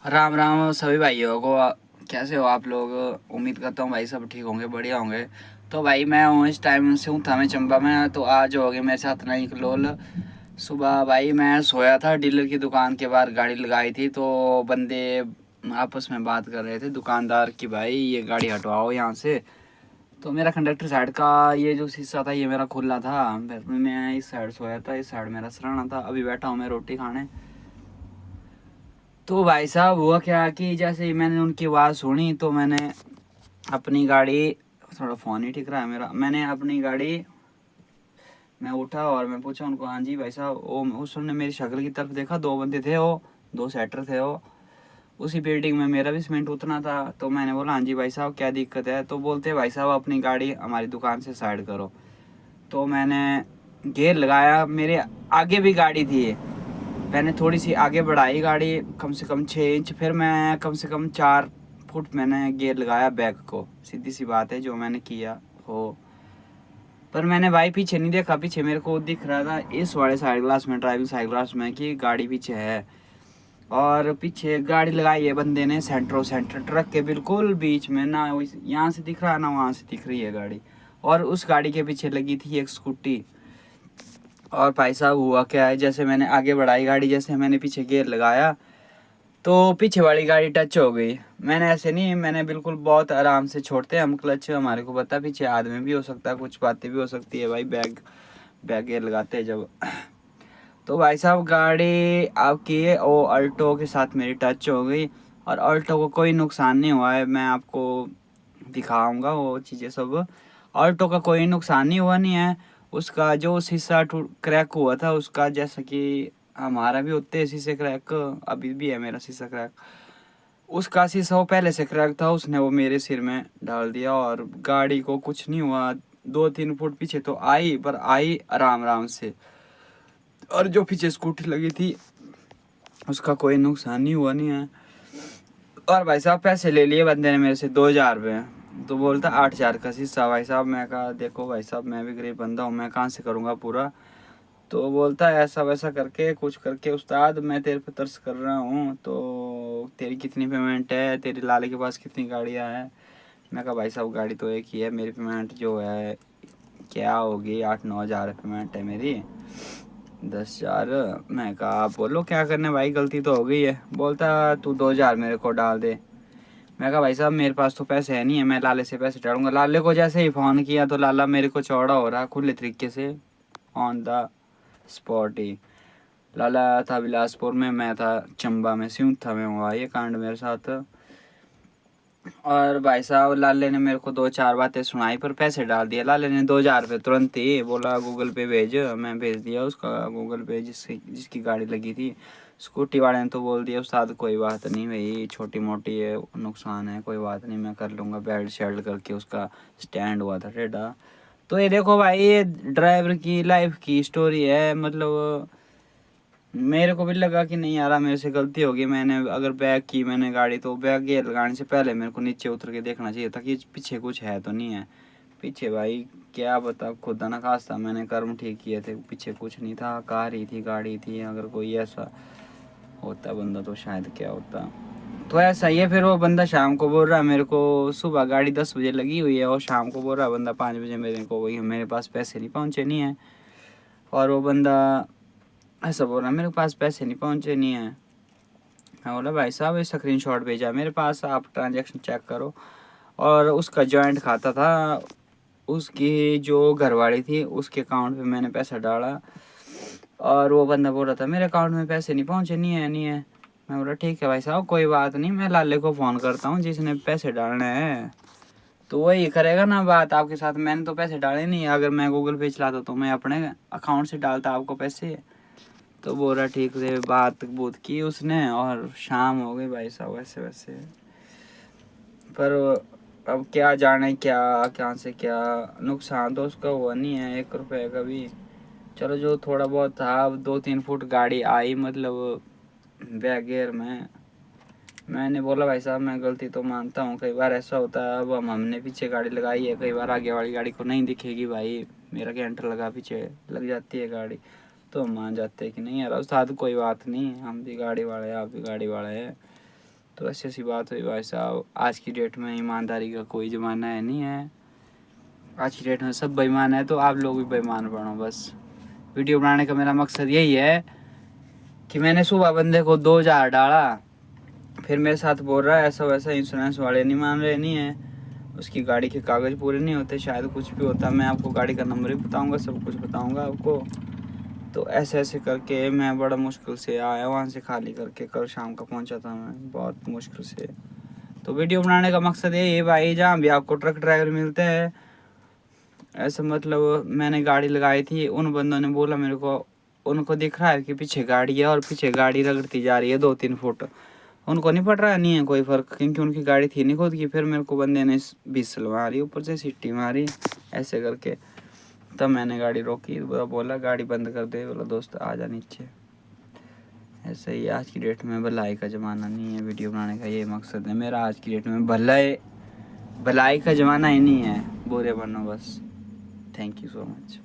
राम राम सभी भाइयों को। कैसे हो आप लोग? उम्मीद करता हूँ भाई सब ठीक होंगे, बढ़िया होंगे। तो भाई मैं हूँ इस टाइम से हूँ था मैं चंबा में। तो आज हो गए मेरे साथ नई लोल। सुबह भाई मैं सोया था, डीलर की दुकान के बाहर गाड़ी लगाई थी। तो बंदे आपस में बात कर रहे थे दुकानदार की, भाई ये गाड़ी हटवाओ यहाँ से। तो मेरा कंडक्टर साइड का ये जो शीशा था ये मेरा खुला था। फिर मैं इस साइड सोया था, इस साइड मेरा सराहना था। अभी बैठा हूँ मैं रोटी खाने। तो भाई साहब हुआ क्या कि जैसे ही मैंने उनकी आवाज़ सुनी तो मैंने अपनी गाड़ी, थोड़ा फ़ोन ही ठीक रहा है मेरा, मैंने अपनी गाड़ी, मैं उठा और मैं पूछा उनको, हाँ जी भाई साहब। वो उसने मेरी शक्ल की तरफ देखा, दो बंदे थे वो, दो सेटर थे वो। उसी बिल्डिंग में मेरा भी सीमेंट उतना था। तो मैंने बोला हाँ जी भाई साहब क्या दिक्कत है? तो बोलते भाई साहब अपनी गाड़ी हमारी दुकान से साइड करो। तो मैंने गेयर लगाया, मेरे आगे भी गाड़ी थी। मैंने थोड़ी सी आगे बढ़ाई गाड़ी, कम से कम 6 इंच। फिर मैं कम से कम 4 फुट मैंने गेयर लगाया बैक को। सीधी सी बात है जो मैंने किया हो। पर मैंने भाई पीछे नहीं देखा। पीछे मेरे को दिख रहा था इस वाले साइड ग्लास में, ड्राइविंग साइड ग्लास में, कि गाड़ी पीछे है। और पीछे गाड़ी लगाई है बंदे ने सेंटर सेंटर ट्रक के बिल्कुल बीच में, ना यहाँ से दिख रहा है ना वहाँ से दिख रही है गाड़ी। और उस गाड़ी के पीछे लगी थी एक स्कूटी। और भाई साहब हुआ क्या है, जैसे मैंने आगे बढ़ाई गाड़ी, जैसे मैंने पीछे गियर लगाया तो पीछे वाली गाड़ी टच हो गई। मैंने ऐसे नहीं, मैंने बिल्कुल बहुत आराम से छोड़ते हैं हम क्लच, हमारे को पता पीछे आदमी भी हो सकता है, कुछ बातें भी हो सकती है भाई, बैग बैग गियर लगाते हैं जब। तो भाई साहब गाड़ी आपकी वो अल्टो के साथ मेरी टच हो गई। और अल्टो को कोई नुकसान नहीं हुआ है, मैं आपको दिखाऊंगा वो चीज़ें सब। अल्टो का कोई नुकसान नहीं हुआ नहीं है। उसका जो शीशा टूट क्रैक हुआ था उसका, जैसा कि हमारा भी होते हैं शीशे क्रैक, अभी भी है मेरा शीशा क्रैक। उसका शीशा वो पहले से क्रैक था, उसने वो मेरे सिर में डाल दिया और गाड़ी को कुछ नहीं हुआ। 2-3 फुट पीछे तो आई, पर आई आराम आराम से। और जो पीछे स्कूटी लगी थी उसका कोई नुकसान नहीं हुआ नहीं है। और भाई साहब पैसे ले लिए बंदे ने मेरे से 2,000 रुपये। तो बोलता 8,000 का शीशा। भाई साहब मैं कहा देखो भाई साहब मैं भी गरीब बंदा हूँ, मैं कहाँ से करूँगा पूरा। तो बोलता है ऐसा वैसा करके कुछ करके, उस्ताद मैं तेरे पे तरस कर रहा हूँ, तो तेरी कितनी पेमेंट है, तेरी लाले के पास कितनी गाड़ियाँ हैं? मैं कहा भाई साहब गाड़ी तो एक ही है, मेरी पेमेंट जो है क्या होगी, 8-9 हज़ार पेमेंट है मेरी, 10,000। मैं कहा आप बोलो क्या करने भाई, गलती तो हो गई है। बोलता तू 2,000 मेरे को डाल दे। मैं कहा भाई साहब मेरे पास तो पैसे है नहीं है, मैं लाले से पैसे डालूंगा? लाले को जैसे ही फ़ोन किया तो लाला मेरे को चौड़ा हो रहा खुले तरीके से, ऑन द स्पॉट ही। लाला था बिलासपुर में, मैं था चंबा में, सिंध था मैं, हुआ ये कांड मेरे साथ। और भाई साहब लाले ने मेरे को 2-4 बातें सुनाई, पर पैसे डाल दिए लाले ने 2,000 रुपये तुरंत ही। बोला गूगल पे भेज, मैं भेज दिया उसका गूगल पे, जिसकी गाड़ी लगी थी। स्कूटी वाले ने तो बोल दिया उस्ताद कोई बात नहीं भाई, छोटी मोटी है नुकसान है, कोई बात नहीं मैं कर लूँगा, बेल्ट शेल्ट करके उसका स्टैंड हुआ था टेढ़ा। तो ये देखो भाई ये ड्राइवर की लाइफ की स्टोरी है। मतलब मेरे को भी लगा कि नहीं यार मेरे से गलती होगी, मैंने अगर बैक की मैंने गाड़ी तो बैक गियर लगाने से पहले मेरे को नीचे उतर के देखना चाहिए था कि पीछे कुछ है तो नहीं है। पीछे भाई क्या बता, खुदा ना खास्ता मैंने कर्म ठीक किए थे, पीछे कुछ नहीं था, कार ही थी, गाड़ी थी। अगर कोई ऐसा होता बंदा तो शायद क्या होता। तो ऐसा ही है। फिर वो बंदा शाम को बोल रहा है मेरे को, सुबह गाड़ी 10 बजे लगी हुई है और शाम को बोल रहा है बंदा 5 बजे मेरे को, वही मेरे पास पैसे नहीं पहुँचे नहीं है। और वो बंदा ऐसा बोल रहा है मेरे पास पैसे नहीं पहुँचे नहीं है। मैं बोला भाई साहब ये स्क्रीनशॉट भेजा मेरे पास, आप ट्रांजैक्शन चेक करो। और उसका जॉइंट खाता था, उसकी जो घरवाली थी उसके अकाउंट पे मैंने पैसा डाला। और वो बंदा बोल रहा था मेरे अकाउंट में पैसे नहीं पहुँचे नहीं है नहीं है। मैं बोला ठीक है भाई साहब कोई बात नहीं, मैं लाले को फ़ोन करता हूँ जिसने पैसे डालने हैं, तो वही करेगा ना बात आपके साथ। मैंने तो पैसे डाले नहीं, अगर मैं गूगल पे चलाता तो मैं अपने अकाउंट से डालता आपको पैसे। तो बोल रहा ठीक से बात बूत की उसने और शाम हो गई भाई साहब वैसे वैसे। पर अब क्या जाने क्या कहाँ से क्या नुकसान तो उसका हुआ नहीं है 1 रुपये का भी। चलो जो थोड़ा बहुत था, अब 2-3 फुट गाड़ी आई मतलब बैक गियर में। मैंने बोला भाई साहब मैं गलती तो मानता हूँ, कई बार ऐसा होता है, अब हमने पीछे गाड़ी लगाई है, कई बार आगे वाली गाड़ी को नहीं दिखेगी भाई, मेरा कैंटर लगा पीछे लग जाती है गाड़ी, तो हम मान जाते हैं कि नहीं यार उस्ताद कोई बात नहीं, हम भी गाड़ी वाले हैं आप भी गाड़ी वाले हैं। तो ऐसी ऐसी बात हुई भाई साहब। आज की डेट में ईमानदारी का कोई ज़माना है नहीं है। आज की डेट में सब बेईमान है, तो आप लोग भी बेईमान बनो। बस वीडियो बनाने का मेरा मकसद यही है कि मैंने सुबह बंदे को 2000 डाला, फिर मेरे साथ बोल रहा है ऐसा वैसा, इंश्योरेंस वाले नहीं मान रहे, नहीं है उसकी गाड़ी के कागज़ पूरे नहीं होते, शायद कुछ भी होता। मैं आपको गाड़ी का नंबर भी बताऊंगा, सब कुछ बताऊंगा आपको। तो ऐसे ऐसे करके मैं बड़ा मुश्किल से आया वहाँ से, खाली करके कल शाम का पहुँचा था मैं, बहुत मुश्किल से। तो वीडियो बनाने का मकसद यही है भाई, जहाँ भी आपको ट्रक ड्राइवर मिलते हैं ऐसा, मतलब मैंने गाड़ी लगाई थी, उन बंदों ने बोला मेरे को, उनको दिख रहा है कि पीछे गाड़ी है और पीछे गाड़ी रगड़ती जा रही है 2-3 फुट, उनको नहीं पड़ रहा, नहीं है कोई फ़र्क, क्योंकि उनकी गाड़ी थी नहीं खुद की। फिर मेरे को बंदे ने बिसल मारी, ऊपर से सीटी मारी ऐसे करके, तब मैंने गाड़ी रोकी। बोला गाड़ी बंद कर दे, बोला दोस्त आ जा नीचे। ऐसे ही आज की डेट में भलाई का ज़माना नहीं है, वीडियो बनाने का ये मकसद है मेरा। आज की डेट में भलाई का ज़माना ही नहीं है, बुरे बनो बस। Thank you so much.